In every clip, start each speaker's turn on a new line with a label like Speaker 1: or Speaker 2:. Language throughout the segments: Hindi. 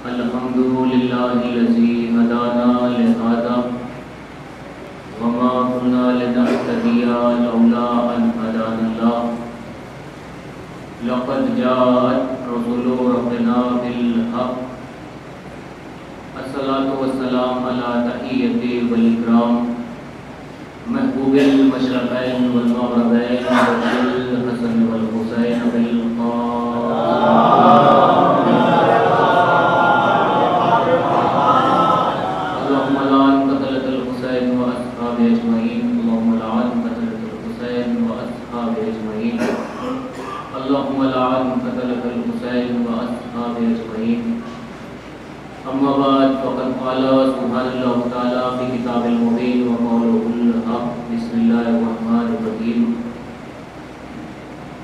Speaker 1: अल्हम्दुलिल्लाहिल्लज़ी हदाना लिहाज़ा वमा कुन्ना लिनहतदिया लौला अन हदानल्लाह लक़द जाअत रसूलु रब्बिना बिल हक़ अस्सलातु वस्सलाम अला तहिय्यति वल इकराम महबूबिल मशरक़ैन वल मग़रिबैन वल हसन वल हुसैन बिल अम्मा बाद फ़क़द क़ाला सुब्हानल्लाह तआला फ़ी किताबिल मुबीन व क़ौलुहुल हक़ बिस्मिल्लाहिर रहमानिर रहीम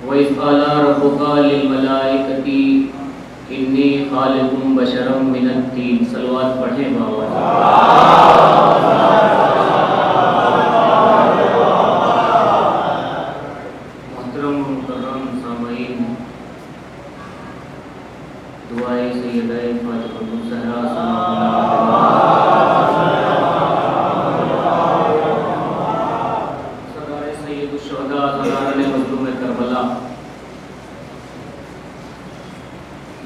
Speaker 1: व इज़ क़ाला रब्बुका लिल मलाइकति इन्नी ख़ालिक़ुम बशरम मिनत तीन। सलवात पढ़ें बाबा। मोहतरम मुकर्रम सामईन, दुआए सैयदा फातिमा ज़हरा सदाए सैयदुश शुहदा सदारन मज़लूम करबला,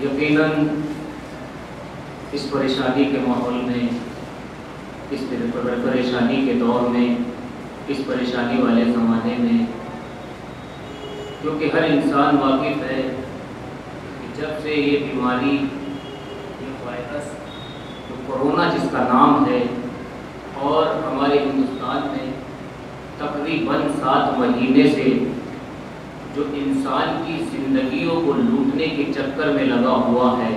Speaker 1: यकीनन इस परेशानी के माहौल में, इस परेशानी के दौर में, इस परेशानी वाले ज़माने में, क्योंकि हर इंसान वाकिफ़ है कि जब से ये बीमारी, ये वायरस, जो कोरोना जिसका नाम है, और हमारे हिंदुस्तान में तकरीबन 7 महीने से जो इंसान की ज़िंदगियों को लूटने के चक्कर में लगा हुआ है,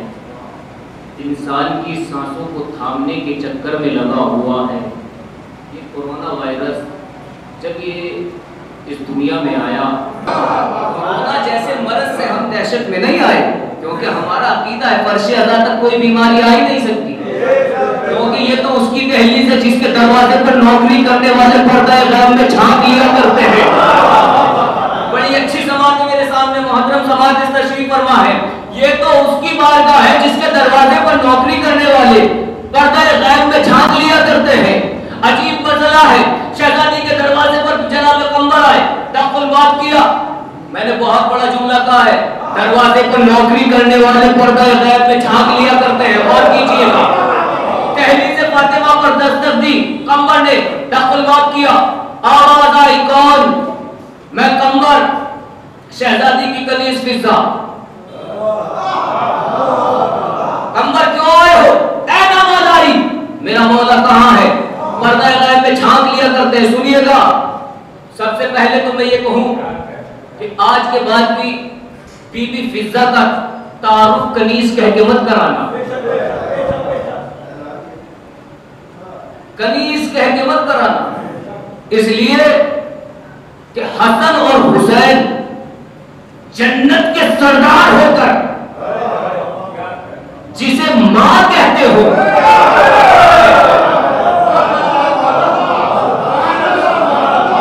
Speaker 1: इंसान की सांसों को थामने के चक्कर में लगा हुआ है, ये कोरोना वायरस जब ये इस दुनिया में आया, कोरोना जैसे मर्ज से हम दहशत में नहीं आए, क्योंकि हमारा अकीदा है फर्श अज़ा तक कोई बीमारी आ ही नहीं सकती, क्योंकि ये तो उसकी दहलीज है जिसके दरवाजे पर नौकरी करने वाले पर्दा गैब में झांक लिया करते हैं। बड़ी अच्छी समाज मेरे सामने मोहतरम समाज इस तशरीफ फरमा है, ये तो उसकी बारगाह है जिसके दरवाजे पर नौकरी करने वाले पर्दा गैब में झांक लिया करते हैं। अजीब मसला है, शहजादी के दरवाजे पर जनाब कंबर आए, दाखिल बात किया, मैंने बहुत बड़ा जुमला कहा है, दरवाजे पर नौकरी करने वाले पर्दा गैब में झांक लिया करते हैं। और कीजिएगा, तहलीज़ फातिमा पर दस्तक दी, कंबर ने दाखिल बात किया, आवाज आई, कौन? मैं कंबर, शहजादी की कनीज़ फिज़ा। कंबर क्यों आए हो? ऐ नामादारी, मेरा मौला कहाँ है? पर्दा गैब में झांक लिया करते हैं। सुनिएगा, सबसे पहले तो मैं ये कहूं कि आज के बाद भी बीबी फिज़ा का तारुफ कनीज़ कह के मत कराना, कनीज़ कह के मत कराना, इसलिए कि हसन और हुसैन जन्नत के सरदार होकर जिसे मां कहते हो,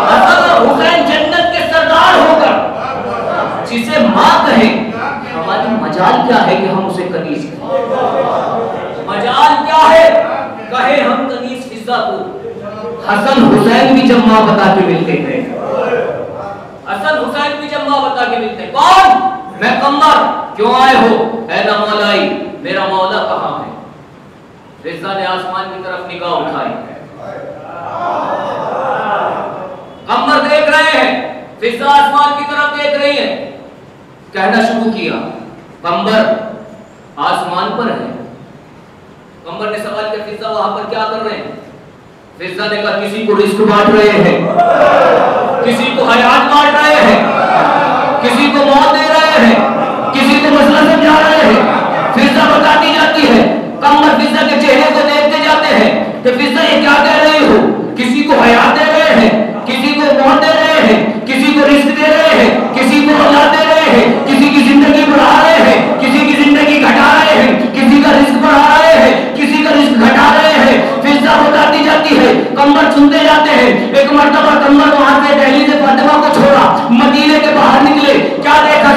Speaker 1: हसन और हुसैन जन्नत के सरदार होकर जिसे मां कहे, हमारी मजाल क्या है कि हम उसे कनीज़ कहें? मजाल क्या है कहे हम कनीज़ फिज़ा को? हसन हुसैन भी जब मां बता के मिलते हैं, हसन हुसैन भी जब मां बता के मिलते हैं। कौन? मैं कंबर। क्यों आए हो? ऐ ना मौलाई, मेरा मौला कहाँ है? फिज़ा ने आसमान की तरफ निगाह उठाई, कंबर देख रहे हैं, फिज़ा आसमान की तरफ देख रही है, कहना शुरू किया, कंबर आसमान पर है। कंबर ने सवाल किया, फिज़ा वहां पर क्या कर रहे हैं? फिज़ा ने कहा, किसी को रिस्क बांट रहे हैं, किसी को हयात बांट रहे हैं, किसी को मौत दे रहे हैं, किसी को मसला समझा रहे हैं। फिज़ा बताती जाती है, कंबर फिज़ा के चेहरे को देखते जाते हैं कि फिज़ा ये क्या कह रही हो? किसी को हयात दे रहे हैं, किसी को मौत दे रहे हैं, किसी को रिस्क दे रहे हैं, किसी को औलाद दे रहे हैं, किसी की जिंदगी बढ़ा रहे हैं, किसी की जिंदगी घटा रहे हैं, किसी का रिस्क बढ़ा रहे हैं, किसी का रिस्क घटा रहे हैं। फिज़ा बताती जाती है, कंबर सुनते जाते हैं। एक मर्तबा कंबर वहां से दहलीज़ फातिमा को छोड़ा, मदीने के बाहर निकले, क्या देखा?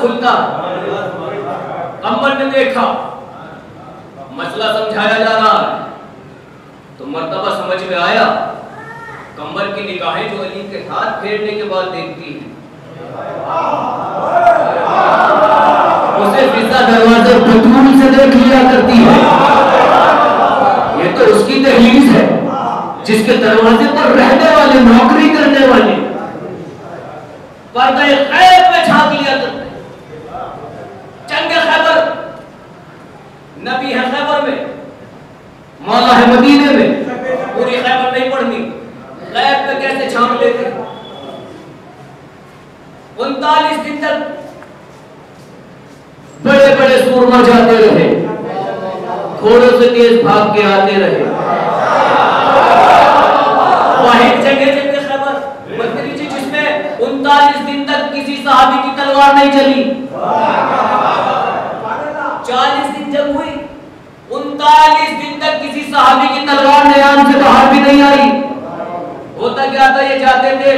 Speaker 1: खुलता है। कंबर ने देखा, मसला समझाया जा रहा है, तो मर्तबा समझ में आया। कंबर की निगाहें जो अली के हाथ फेरने के बाद देखती हैं, उसे फिजा दरवाजे बतूल से देख लिया करती है। ये तो उसकी दहलीज है जिसके दरवाजे पर रहने वाले, नौकरी करने वाले पर्दा खैब में झांक लिया करते। जंग खैबर, नबी है खैबर में, मौला है मदीने में, पूरी खैबर नहीं पढ़नी, गैब में कैसे झांक लेते। 39 दिन तक बड़े बड़े सूरमा जाते रहे, घोड़ों से तेज भाग के आते रहे। वाहिद जगह खैबर बदरी थी जिसमें 39 दिन तक किसी सहाबी की तलवार नहीं चली। 40 दिन जब हुई, 39 दिन तक किसी सहाबी की तलवार नयान से बाहर भी नहीं आई। होता क्या था, ये जाते थे,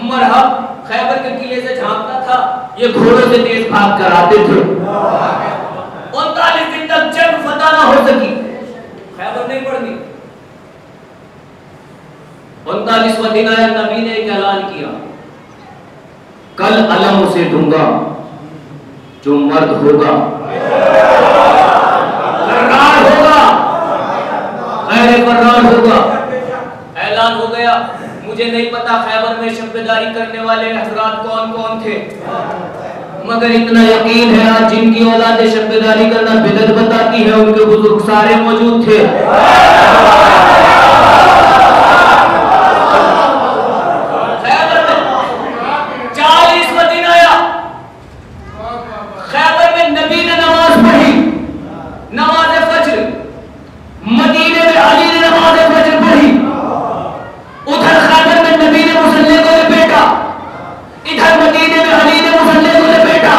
Speaker 1: मरहब खैबर के किले से झांकता था, ये घोड़ों से तेज भाग कर आते थे। 39 दिन तक जंग फतह ना हो सकी, खैबर नहीं पड़नी। 39वां दिन आया, नबी ने एक ऐलान किया, कल अलम उसे दूंगा जो मर्द होगा, फर्रार होगा, खैर फर्रार होगा। ऐलान हो गया। मुझे नहीं पता खैबर में शब्बेदारी करने वाले हजरात कौन कौन थे, मगर इतना यकीन है आज जिनकी औलाद शब्बेदारी करना बिदअत बताती है, उनके बुजुर्ग सारे मौजूद थे। खैबर में 40वां दिन आया, खैबर में नबी ने नमाज पढ़ी, नमाज फज्र। मदीने में अली ने नमाज फज्र पढ़ी। उधर खैबर में नबी ने मुसल्ले को लपेटा, इधर मदीने में अली ने मुसल्ले को लपेटा।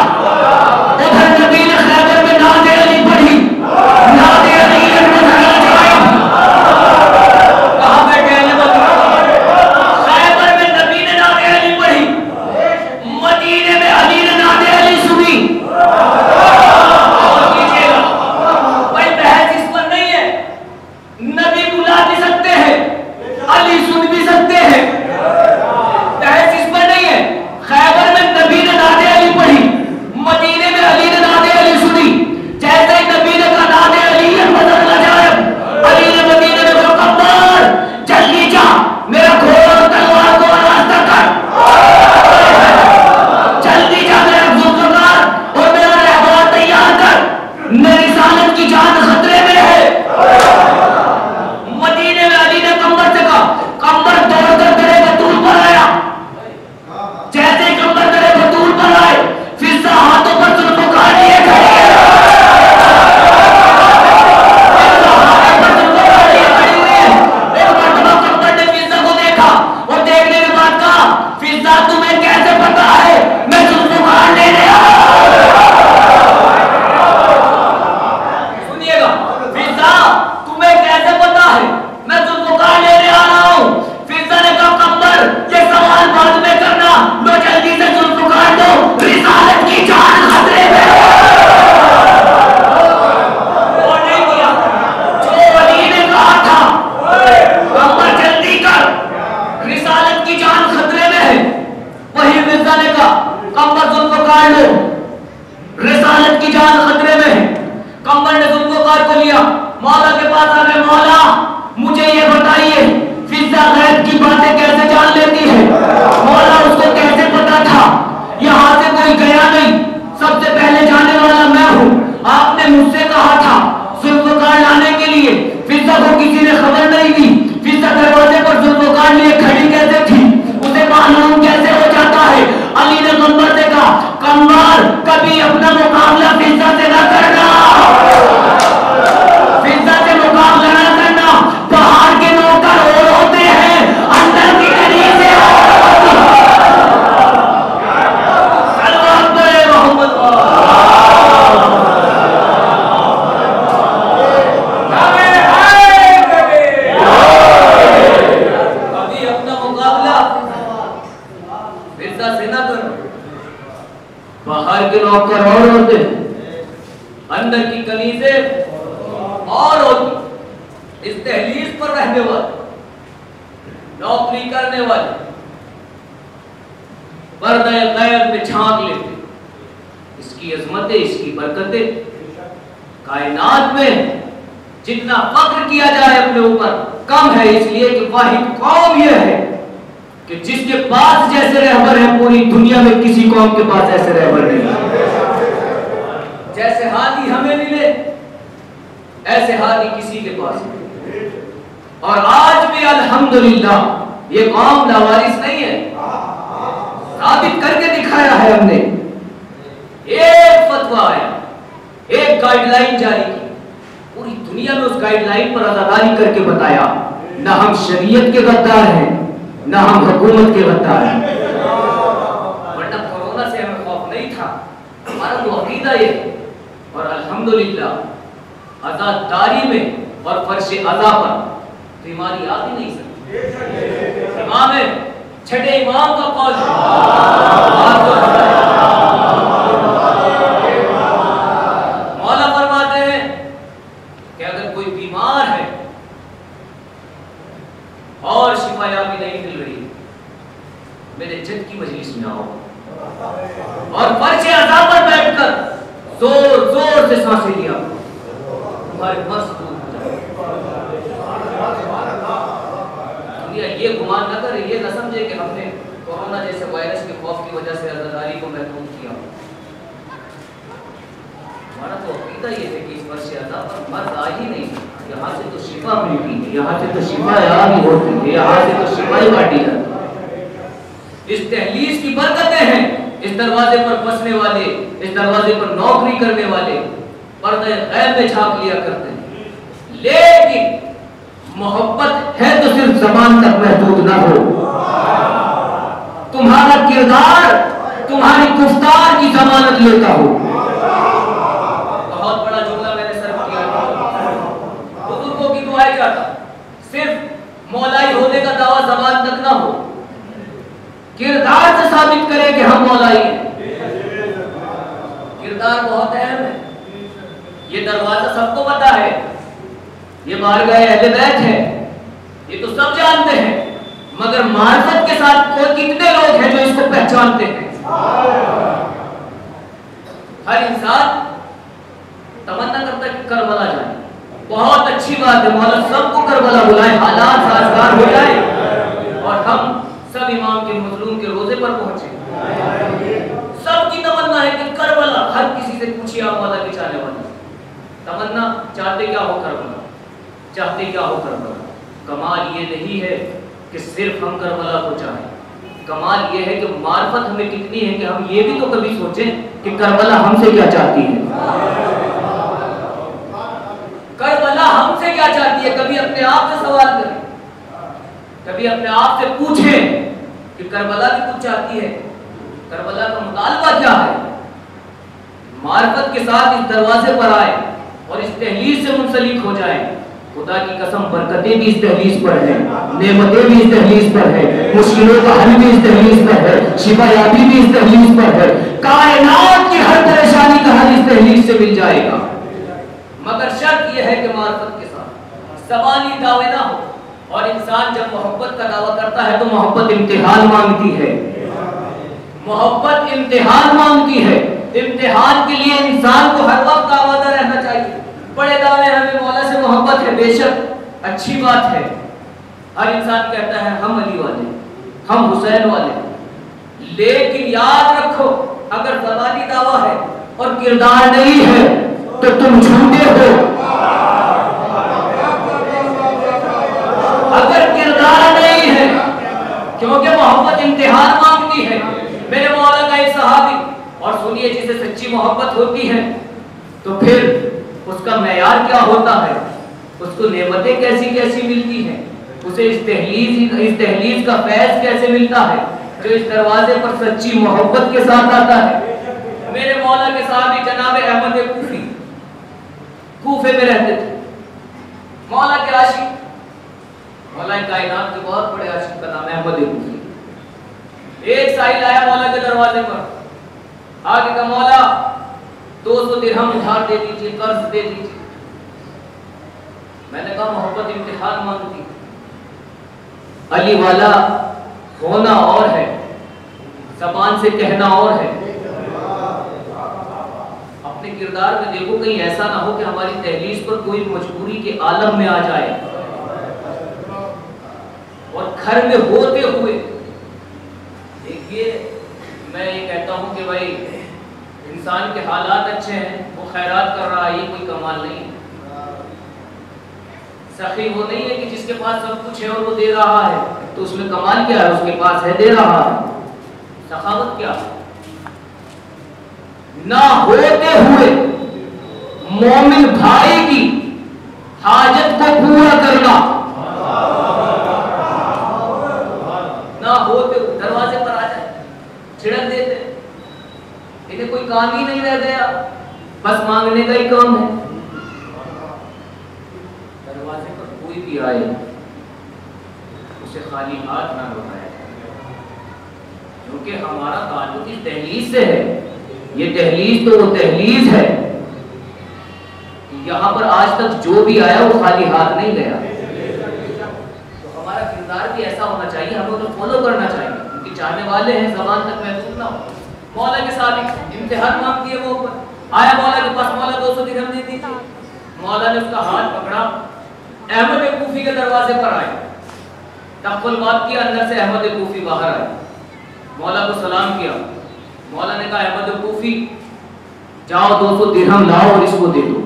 Speaker 1: उधर नबी ने खैबर में नादे अली पढ़ी, नादे अली कहां बैठे हैं खैबर में नबी ने नादे अली पढ़ी, मदीने में अली ने नादे अली सुनी। और कीजिएगा भाई, बहस इस पर नहीं है, नबी बुला भी सकते हैं, अली सुन भी सकते हैं, बहस इस पर नहीं है। खैबर में नबी ने नादे अली पढ़ी, मदीने में अली ने नादे अली सुनी। जैसे ही नबी ने कहा नादे अली बदल ना जाए, अली ने मदीने में कहा कब्बर जल्दी जा, मेरा घोड़ा और तलवार को रास्ता कर, जल्दी जा, मेरा जुल्फकार और मेरा रहबर तैयार कर, मेरी रिसालत की जान खतरे में है। मदीने में अली ने कंबर से कहा, कंबर दौड़कर तेरे बतूल पर आया। जैसे ही कंबर तेरे बतूल पर आए, फिजा हाथों पर जुल्फकार लिए खड़ी है, एक मर्तबा कंबर ने फिजा को देखा और देखने के बाद कहा, फिजा तुम्हें कैसे पता है मैं जुल्फकार लेने आया? सुनिएगा, फिजा तुम्हें कैसे पता है मैं जुल्फकार लेने आ रहा हूं? फिजा ने कहा कंबर ये सवाल बाद में करना, लो जल्दी से जुल्फकार दो, रिसालत की जान खतरे में है। और नहीं किया जो अली ने कहा था, कंबर जल्दी कर, रिसालत की जान खतरे में है। वही फिजा ने कहा कंबर जुल्फकार लो, रिसालत की जान खतरे में है। कंबर ने जुल्फकार को लिया, मौला के पास आ गए, मौला मुझे ये बताइए फिजा गैब की बातें कैसे जान लेती है? मौला उसको कैसे पता था? यहाँ से कोई गया नहीं, सबसे पहले जाने वाला मैं हूँ। आपने मुझसे कहा था जुल्फकार लाने के लिए, फिजा को किसी ने खबर नहीं दी। फिजा दरवाजे पर जुल्फकार लिए खड़ी कैसे थी, उसे मालूम कैसे हो जाता है? अली ने कंबर से कहा कंबर कभी अपना मुकाबला फिजा से न करना, फिजा से मुकाबला न करना। बाहर के नौकर और होते हैं, अंदर की गली से पर और होते हैं, अंदर की कलीज़ें और होती। इस दहलीज पर रहने वाले, नौकरी करने वाले पर्दे गैब में झांक लेते। इसकी अजमतें, इसकी बरकतें, कायनात में जितना फख्र किया जाए अपने ऊपर कम है, इसलिए कि वाहिद कौम यह है कि जिसके पास जैसे रहबर है पूरी दुनिया में किसी कौम के पास ऐसे रहबर नहीं। जैसे हादी हमें मिले ऐसे हादी किसी के पास नहीं। और आज भी अल्हम्दुलिल्लाह ये कौम लावारिस नहीं है, साबित करके दिखाया है हमने। एक फतवा आया, एक गाइडलाइन जारी की, पूरी दुनिया में उस गाइडलाइन पर अज़ादारी करके बताया, ना हम शरीयत के गद्दार हैं, ना हम हुकूमत के गद्दार हैं। वरना कोरोना से हमें खौफ नहीं था, हमारा तो अकीदा ये। और अल्हम्दुलिल्लाह आज़ादारी में और फर्श अज़ा पर बीमारी आ भी नहीं सकती। इमाम है, छठे इमाम का कौल मौला फरमाते हैं कि अगर कोई बीमार है और शिफायाबी नहीं मिल रही, मेरे जद की मजलिस में आओ और फर्श अज़ा पर बैठकर जोर जोर से सांसें लिया, तुम्हारे मर्ज दूर हो जाए। दुनिया ये गुमान न करे, ये न समझे कि हमने कोरोना जैसे वायरस के खौफ की वजह से अज़ादारी को महदूद किया। हमारा तो अकीदा ये है कि इस फर्श अज़ा पर मर्ज आ ही नहीं, यहाँ से तो शिफा मिलती है, यहाँ से तो शिफा याद ही होती है, यहाँ से तो शिफा ही बांटी जाती है। इस तहलीज की बरकतें हैं, इस दरवाजे पर बसने वाले, इस दरवाजे पर नौकरी करने वाले पर्दे गैब में झांक लिया करते हैं। लेकिन मोहब्बत है तो सिर्फ ज़बान तक महदूद ना हो, तुम्हारा किरदार, तुम्हारी गुफ्तार की जमानत लेता हो। बहुत बड़ा जुमला मैंने सर्व किया, बुजुर्गों की दुआएं चाहता, सिर्फ मौलाई होने का दावा ज़बान तक ना हो, किरदार से साबित करें कि हम मौलाई हैं। किरदार बहुत अहम है, ये दरवाजा सबको पता है, ये मार गए अहले बैत है, ये तो सब जानते हैं, मगर मार्फत के साथ कोई कितने लोग हैं जो इसको पहचानते हैं। हर इंसान तमन्ना करता है कि करबला जाए, बहुत अच्छी बात है, मौला सबको करबला बुलाए, हालात साजगार हो जाए और हम सब इमाम के मजलूम के रोजे पर पहुंचे। सबकी तमन्ना है कि करबला, हर किसी से पूछिए आप मौला के चाहने वाले, तमन्ना चाहते क्या हो करबला, चाहते क्या हो करबला। कमाल ये नहीं है कि सिर्फ हम करबला को चाहें, कमाल ये है कि मार्फत हमें कितनी है कि हम ये भी तो कभी सोचें कि करबला हमसे क्या चाहती है, करबला हमसे क्या चाहती है। कभी अपने आप से सवाल करें, कभी अपने आप से पूछें कि करबला भी कुछ चाहती है, करबला का मुतालबा क्या है। मार्फत के साथ इस दरवाजे पर आए और इस तहलीज से मुंसलिक हो जाए। खुदा की कसम बरकतें भी इस तहलीज पर है, नेमतें भी इस तहलीज पर है, मुश्किलों का हल भी इस तहलीज पर है, शिफायाबी भी इस तहलीज पर है, कायनात की हर परेशानी का हल इस तहलीज से मिल जाएगा। मगर शर्त यह है कि मार्फत के साथ ज़बानी दावे ना हो। और इंसान जब मोहब्बत का दावा करता है तो मोहब्बत इम्तिहान मांगती है, मोहब्बत इम्तिहान मांगती है। इम्तिहान के लिए इंसान को हर वक्त आमादा रहना चाहिए। बड़े दावे हमें मौला से मोहब्बत है, बेशक अच्छी बात है, हर इंसान कहता है हम अली वाले, हम हुसैन वाले, लेकिन याद रखो अगर ज़बानी दावा है और किरदार नहीं है तो तुम झूठे हो। अगर किरदार नहीं है, क्योंकि मोहब्बत इम्तिहान मांगती है। मेरे मौला का एक सहाबी, और सुनिए जिसे सच्ची मोहब्बत होती है तो फिर उसका मेयार क्या होता है, उसको नेमतें कैसी कैसी मिलती हैं, उसे इस तहलीज का फैज़ कैसे मिलता है जो इस दरवाजे पर सच्ची मोहब्बत के साथ आता है। मेरे मौला के सहाबी जनाब अहमद कूफी कूफे में रहते थे, मौला के आशिक, मौला कायनात के बहुत बड़े आशिक का नाम है अहमद कूफी। एक साहिल आया मौला के दरवाजे पर, आगे का मौला 200 दिरहम उधार दे दीजिए, कर्ज दे दीजिए। मैंने कहा मोहब्बत इम्तिहान मांगती, अली वाला होना और है, ज़बान से कहना और है। अपने किरदार में देखो, कहीं ऐसा ना हो कि हमारी तहलीस पर कोई मजबूरी के आलम में आ जाए और घर में होते हुए। देखिए, मैं ये कहता हूं कि भाई इंसान के हालात अच्छे हैं, वो खैरात कर रहा है, ये कोई कमाल नहीं है। सखी वो नहीं है कि जिसके पास सब कुछ है और वो दे रहा है, तो उसमें कमाल क्या है? उसके पास है, दे रहा है। सखावत क्या है? ना होते हुए मोमिन भाई की हाजत को पूरा करना, ना होते हुए दरवाजे पर आ जाए, छिड़क देते, इन्हें कोई काम ही नहीं रह गया, बस मांगने का ही काम है। दरवाजे पर कोई भी आए उसे खाली हाथ ना लौटाया जाए, क्योंकि हमारा ताल्लुक इस दहलीज से है। ये दहलीज तो वो दहलीज है, यहाँ पर आज तक जो भी आया वो खाली हाथ नहीं गया। तो हमारा किरदार भी ऐसा होना चाहिए, हमें उन्हें फॉलो करना चाहिए, उनके चाहने वाले हैं, ज़बान तक महसूस ना हो। मौला के साथ इम्तिहान मांगती है, वो आया मौला के पास, मौला 200 दिरहम दे दी थी। मौला ने उसका हाथ पकड़ा, अहमद कूफी के दरवाजे पर आए, तख्फुल बात किया, अंदर से अहमद कूफी बाहर आए, मौला को सलाम किया। मौला ने कहा, अहमद कूफी जाओ 200 दिरहम लाओ और इसको दे दो।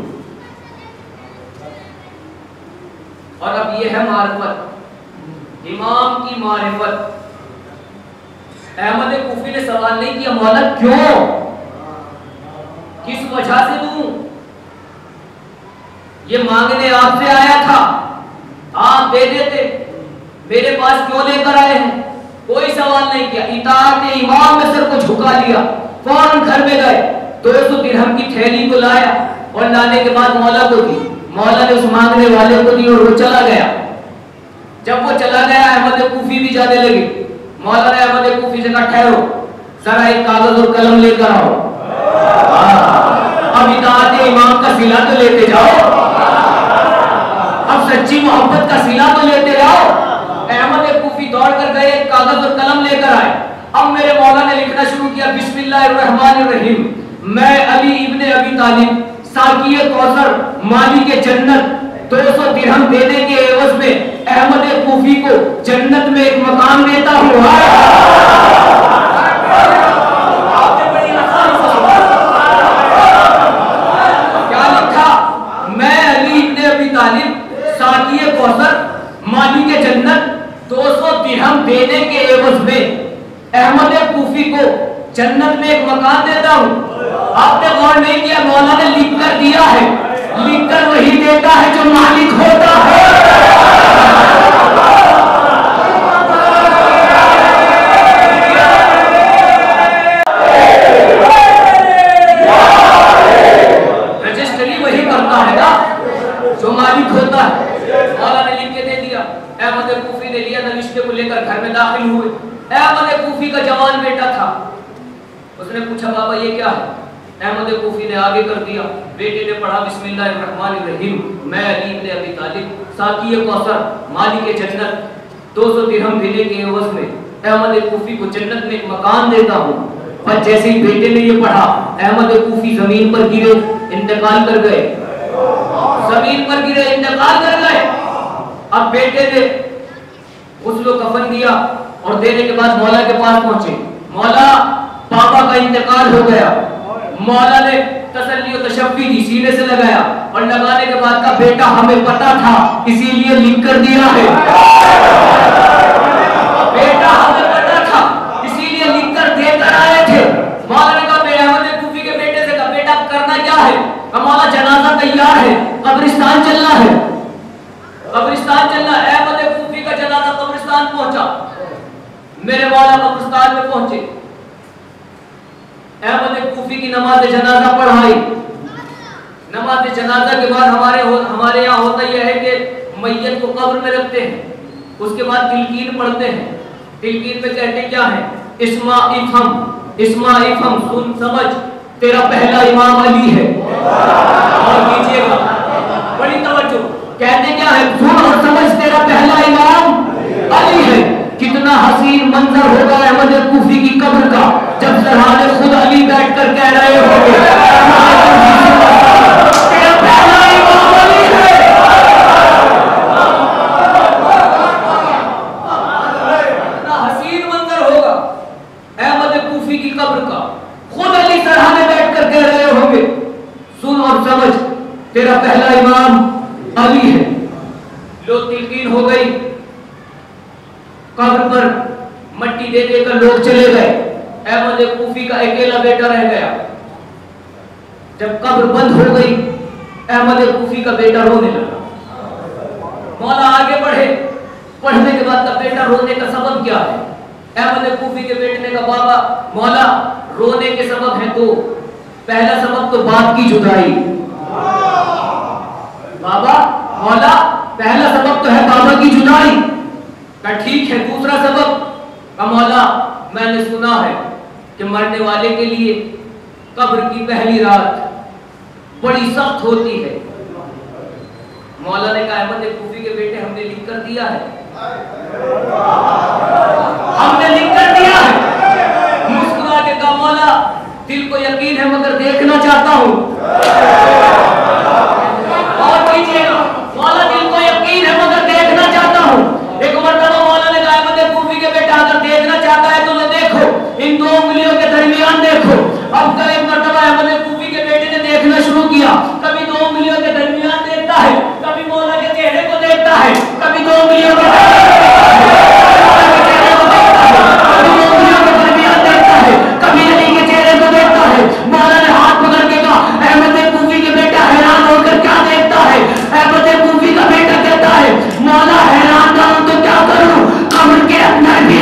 Speaker 1: और अब ये है मारिफत, इमाम की मारिफत। अहमद कूफी ने सवाल नहीं किया, मौला क्यों, किस वजह से दूं, ये मांगने आपसे आया था, आप दे देते, मेरे पास क्यों लेकर आए हैं? कोई सवाल नहीं किया, इताअत इमाम में सिर को झुका लिया, फौरन घर में गए, 200 दिरहम की थैली को लाया और लाने के बाद मौला को दी। मौला ने उस मांगने वाले को दी और वो चला गया। जब वो चला गया, अहमद कूफी भी जाने लगे। मौला ने अहमद कूफी से कहा, ठहरो, जरा एक कागज और कलम लेकर आओ, अब इताअत इमाम का सिला तो लेते जाओ, अब सच्ची मोहब्बत का सिला तो लेते जाओ। अहमद कूफी दौड़ कर गए, एक कागज और कलम लेकर आए। अब मेरे मौला ने लिखना शुरू किया, बिस्मिल्लाहिर्रहमानिर्रहीम, मैं अली इब्ने अबी तालिब साकिए कौसर मालिक जन्नत 200 दिरहम देने के एवज में अहमद कूफी को जन्नत में एक मकान देता हूँ। क्या लिखा? मैं अली इब्ने अबी तालिब साकिए कौसर मालिक जन्नत 200 दिरहम देने के एवज में अहमद कूफी को जन्नत में एक मकान देता हूँ। आपने गौर नहीं किया, मौला ने लिख कर दिया है, लिख कर वही देता है जो मालिक होता है। रजिस्ट्री वही करता है ना जो मालिक होता है। मौला ने लिख के दे दिया, अहमद कूफी ने लिया, नविश्ते को लेकर घर में दाखिल हुए। अहमद कूफी का जवान बेटा था, उसने पूछा, बाबा ये क्या है? अहमद कूफी ने आगे कर दिया। बेटे ने पढ़ा, बिस्मिल्लाहिर्रहमानिर्रहीम, मैं अली इब्ने अबी तालिब साकिए कौसर मालिक जन्नत 200 दिरहम देने के एवज में अहमद कूफी को जन्नत में एक मकान देता हूँ। पर जैसे ही बेटे ने ये पढ़ा, अहमद कूफी जमीन पर गिरे, इंतकाल कर गए, जमीन पर गिरे, इंतकाल कर गए। अब बेटे ने गुस्ल कफन दिया और देने के बाद मौला के पास पहुंचे। मौला, पापा का इंतकाल हो गया। मौला ने तसल्ली और तशफ़्फ़ी दी, सीने से लगाया और लगाने के बाद का, बेटा हमें पता था इसीलिए लिख कर दिया है, बेटा हमें पता था इसीलिए लिख कर देकर आए थे। मौला ने कहा, मेरे अहमद कूफी के बेटे से कहा, बेटा करना क्या है? मौला, जनाजा तैयार है, कब्रिस्तान चलना है, कब्रिस्तान चलना। अहमद कूफी का जनाजा कब्रिस्तान पहुंचा। मेरे मौला कब्रिस्तान में पहुंचे, अहमद कूफी की नमाज जनाजा पढ़ाई। नमाज जनाजा के बाद हमारे यहाँ होता यह है कि मैयत को कब्र में रखते हैं, उसके बाद तिलकीन पढ़ते हैं। तिलकीन में कहते क्या है? इस्मा इफम, सुन समझ, तेरा पहला इमाम अली है। और कीजिएगा बड़ी तवज्जो, कहते क्या है, सुन और समझ, तेरा पहला इमाम अली है। कितना हसीन मंजर होगा अहमद कूफी की कब्र का जब सरहाने खुद अली बैठकर कह रहे होंगे तेरा पहला इमाम अली है। कितना हसीन मंजर होगा अहमद कूफी की कब्र का, खुद अली सरहाने बैठकर कह रहे होंगे सुन और समझ, तेरा पहला इमाम अली है। लोग तिलकीन हो गई, कब्र पर मट्टी दे देकर लोग चले गए, अहमद कूफी का अकेला बेटा रह गया। जब कब्र बंद हो गई, अहमद कूफी का बेटा रोने लगा। मौला आगे बढ़े, पढ़ने के बाद का बेटा रोने का सबब क्या है? अहमद कूफी के बेटे ने कहा बाबा मौला रोने के सबब है, तो पहला सबब तो बाप की जुदाई। बाबा मौला पहला सबब तो है बाबा की जुदाई। का ठीक है, दूसरा सबब? का मौला मैंने सुना है कि मरने वाले के लिए कब्र की पहली रात बड़ी सख्त होती है। मौला ने कहा अहमद कूफी के बेटे हमने लिख कर दिया है, हमने लिख कर दिया है। मुस्कुरा के कहा मौला दिल को यकीन है मगर देखना चाहता हूं। और कीजिएगा मौला दिल को यकीन है मगर देखना चाहता हूं। एक मर्तबा मौला ने कहा अहमद कूफी के बेटा अगर देखना चाहता है तो ले देखो, इन दो उंगलियों के दरमियान देखो। अब एक मर्तबा अहमद कूफी के बेटे ने देखना शुरू किया, कभी दो उंगलियों के दरमियान देखता है, कभी मौला के चेहरे को देखता है, कभी दो उंगलियों के दरमियान देखता है, कभी अली के चेहरे को देखता है। मौला ने हाथ पकड़ के कहा अहमद कूफी के बेटा हैरान होकर क्या देखता है? अहमद कूफी का बेटा कहता है मौला हैरान ना हूं तो क्या करूं, कब्र के अंदर भी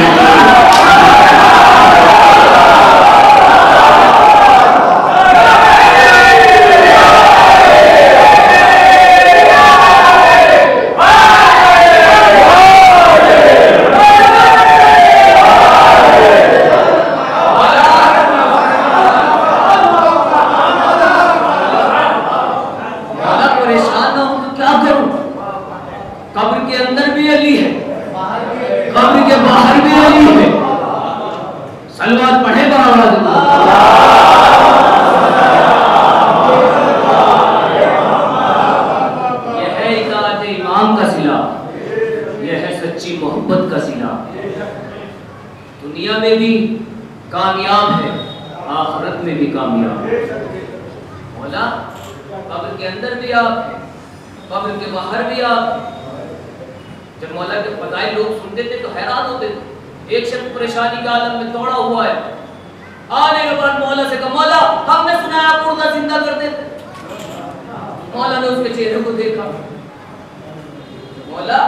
Speaker 1: दुनिया में भी कामयाब है, आखिरत में भी कामयाब है। मौला कब्र के अंदर भी आप हैं, कब्र के बाहर भी आप हैं। जब मौला के फज़ाइल लोग सुनते थे तो हैरान होते थे। एक शख्स परेशानी के आलम में तोड़ा हुआ है, आने के बाद मौला से कहा मौला हमने सुना है आप मुर्दा जिंदा कर देते। मौला ने उसके चेहरे को देखा, मौला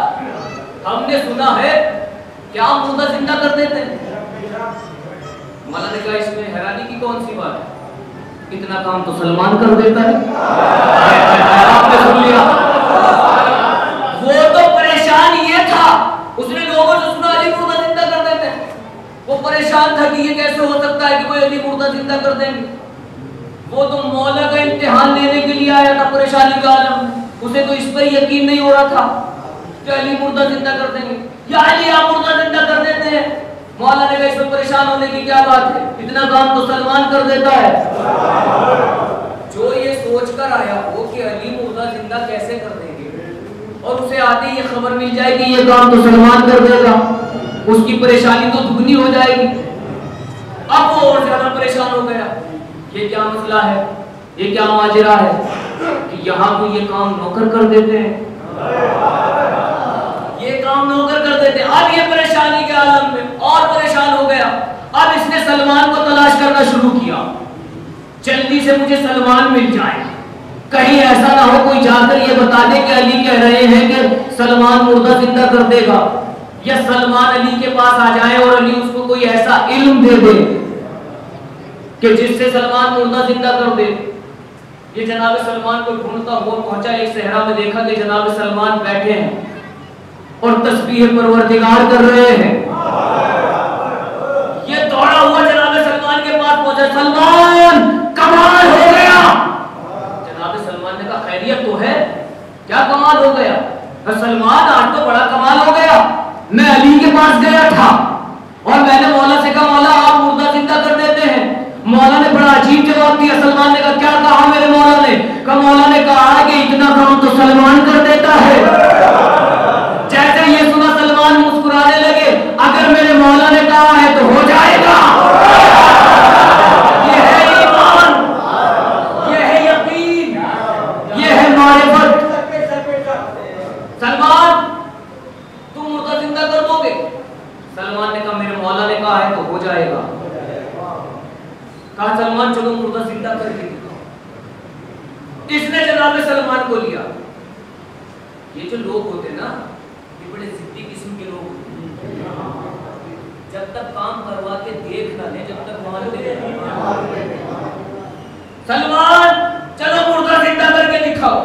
Speaker 1: हमने सुना है क्या मुर्दा जिंदा कर देते हैं। मौला ने कहा इसमें हैरानी की कौन सी बात है, इतना काम तो सलमान कर देता है। आपने सुन लिया, वो तो परेशान ये था, उसने लोगों से सुना अली मुर्दा जिंदा कर देते हैं। वो परेशान था कि ये कैसे हो सकता है कि कोई अली मुर्दा जिंदा कर देंगे। वो तो मौला का इम्तिहान लेने के लिए आया था परेशानी का आलम में, उसे तो इस पर यकीन नहीं हो रहा था कि अली मुर्दा जिंदा कर देंगे या अली आप मुर्दा जिंदा कर देते हैं। मौला ने कहा इसमें परेशान होने की क्या बात है, इतना काम तो सलमान कर देता है। जो ये सोच कर आया हो कि अली मुर्दा जिंदा कैसे कर देंगे और उसे आते ही ये खबर मिल जाए कि ये काम तो सलमान कर देगा, उसकी परेशानी तो दुगनी हो जाएगी। अब वो और ज्यादा परेशान हो गया, ये क्या मसला है, ये क्या माजरा है कि यहाँ तो ये काम नौकर कर देते हैं, ये काम नौकर कर देते हैं। अब ये परेशानी के आलम में और परेशान हो गया। अब इसने सलमान को तलाश करना शुरू किया, जल्दी से मुझे सलमान मिल जाए, कहीं ऐसा ना हो कोई जाकर ये बता दे कि अली कह रहे हैं कि सलमान मुर्दा जिंदा कर देगा, या सलमान अली के पास आ जाए और अली उसको कोई ऐसा इल्म दे दे कि जिससे सलमान मुर्दा जिंदा कर दे। ये जनाब सलमान को ढूंढता हुआ पहुंचा एक सहरा में, देखा कि जनाब सलमान बैठे हैं और तस्बीह परवरदिगार कर रहे हैं। ये दौड़ा हुआ जनाब सलमान के पास से सलमान कमाल हो गया। जनाब सलमान ने कहा खैरियत तो है, क्या कमाल हो गया? सलमान आज तो बड़ा कमाल हो गया, मैं अली के पास गया था और मैंने मौला से कहा मौला आप मुर्दा जिंदा कर देते हैं। मौला ने बड़ा अजीब जवाब दिया। सलमान ने कहा क्या कहा मेरे मौला ने? कहा मौला ने कहा कि इतना काम तो सलमान कर देता है। जैसे ये सुना सलमान मुस्कुराने लगे, अगर मेरे मौला ने कहा है तो हो जाएगा। ये है ईमान, ये है यकीन, ये है मारिफत। सलमान तुम मुर्दा जिंदा कर दोगे? सलमान ने कहा मेरे मौला ने कहा है तो हो जाएगा। कहा सलमान चलो मुर्दा जिंदा करके दिखाओ। इसने जनाब सलमान को लिया। ये जो लोग होते ना, ये बड़े जिद्दी किस्म के लोग होते हैं। जब तक काम करवा के देख ना ले, जब तक मानते नहीं। सलमान चलो मुर्दा जिंदा करके दिखाओ।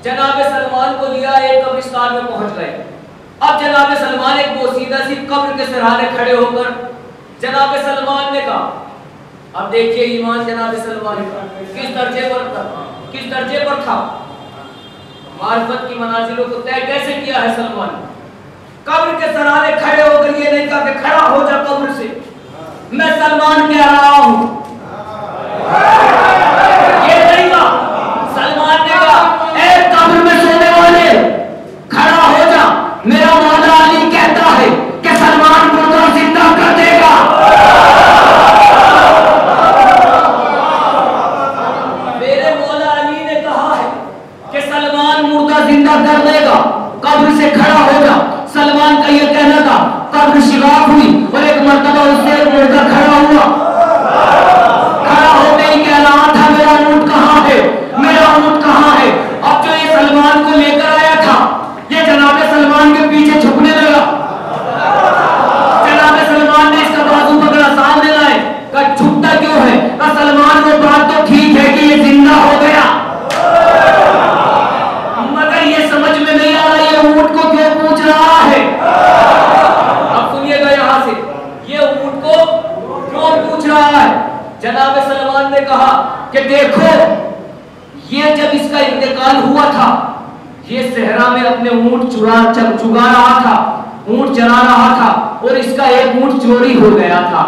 Speaker 1: जनाब सलमान को लिया, एक कब्रिस्तान में पहुंच गए। अब जनाब सलमान एक बोसीदा सी कब्र के सराहने खड़े होकर जनाब सलमान ने कहा, अब देखिए ईमान जनाब सलमान का किस दर्जे पर था। मारिफत की मनाजिलों को तय कैसे किया है सलमान। कब्र के सराहने खड़े होकर ये नहीं कहा कि खड़ा हो जा कब्र से, मैं सलमान कह रहा हूं। ये नहीं कहा। सलमान ने कहा ए कब्र में सोने वाले खड़ा हो जा, मेरा मौला अली कहता है कि सलमान मुर्दा जिंदा कर देगा। मेरे मौला अली ने कहा है कि सलमान मुर्दा जिंदा कर देगा, कब्र से खड़ा हो जा। सलमान का यह कहना था। कब्र शिगाफ हुई और एक मर्तबा उससे एक मुर्दा खड़ा हुआ। खड़ा होते ही कह रहा था मेरा ऊंट कहाँ है, मेरा ऊंट कहाँ है। अब जो ये सलमान को लेकर आया था, ये जनाब सलमान के पीछे झुकने लगा। जनाब सलमान ने इसका बाजू पकड़ा, सामने लाए। कहा झुकता क्यों है? कहा सलमान वो बात तो ठीक है कि ये जिंदा हो गया, मगर ये समझ में नहीं आ रहा ये ऊंट को क्यों पूछ रहा है। अब सुनिएगा यहां से, ये ऊंट को क्यों पूछ रहा है। जनाब सलमान ने कहा कि देखो ये जब इसका इंतकाल हुआ था, ये सहरा में अपने ऊंट चुगा रहा था, ऊंट चरा रहा था और इसका एक ऊंट चोरी हो गया था।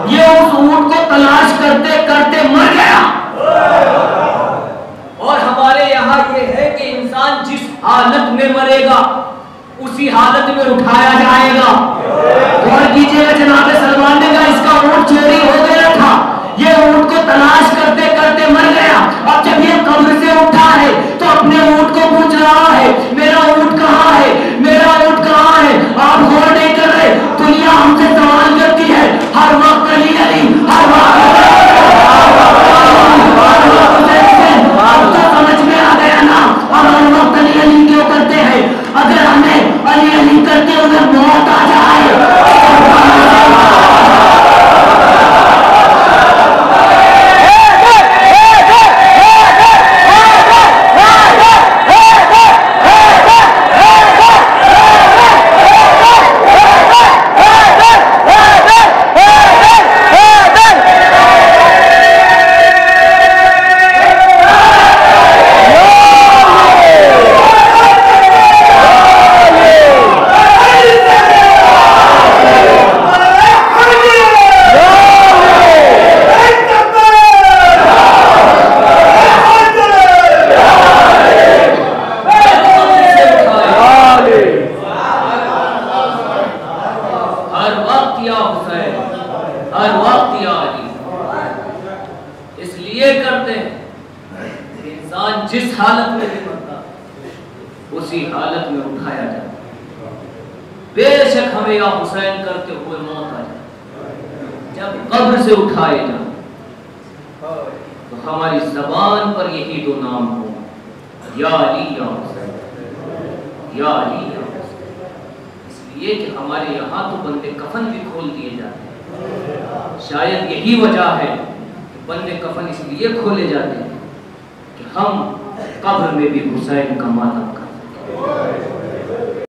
Speaker 1: ये उस ऊंट को तलाश करते करते मर गया। और हमारे यहाँ ये है कि इंसान जिस हालत में मरेगा उसी हालत में उठाया जाएगा। और कीजिएगा जनाब सलमान ने कहा इसका ऊंट चोरी हो गया था, ये ऊंट को तलाश करते करते मर गया। अब जब ये कब्र से उठा है तो अपने ऊंट को पूछ रहा है मेरा ऊंट कहाँ है, मेरा ऊंट कहाँ है। आप गौर नहीं कर रहे, दुनिया हमसे सवाल करती है हर वक्त अली अली, हर वक्त तो समझ में आ गया ना। और हर वक्त अली अली क्यों करते हैं? अगर हमें अली अली करते हुए मौत आ जाए। जिस हालत में भी मरता उसी हालत में उठाया जाता। बेशक हमें या हुसैन करते हुए मौत आ जाए, जब कब्र से उठाए जाए तो हमारी जबान पर यही दो नाम हो, या अली या हुसैन, या अली या हुसैन। इसलिए कि हमारे यहाँ तो बंदे कफन भी खोल दिए जाते हैं। शायद यही वजह है कि बंदे कफन इसलिए खोले जाते हैं कि हम कब्र में भी हुसैन का मातम कर सकें।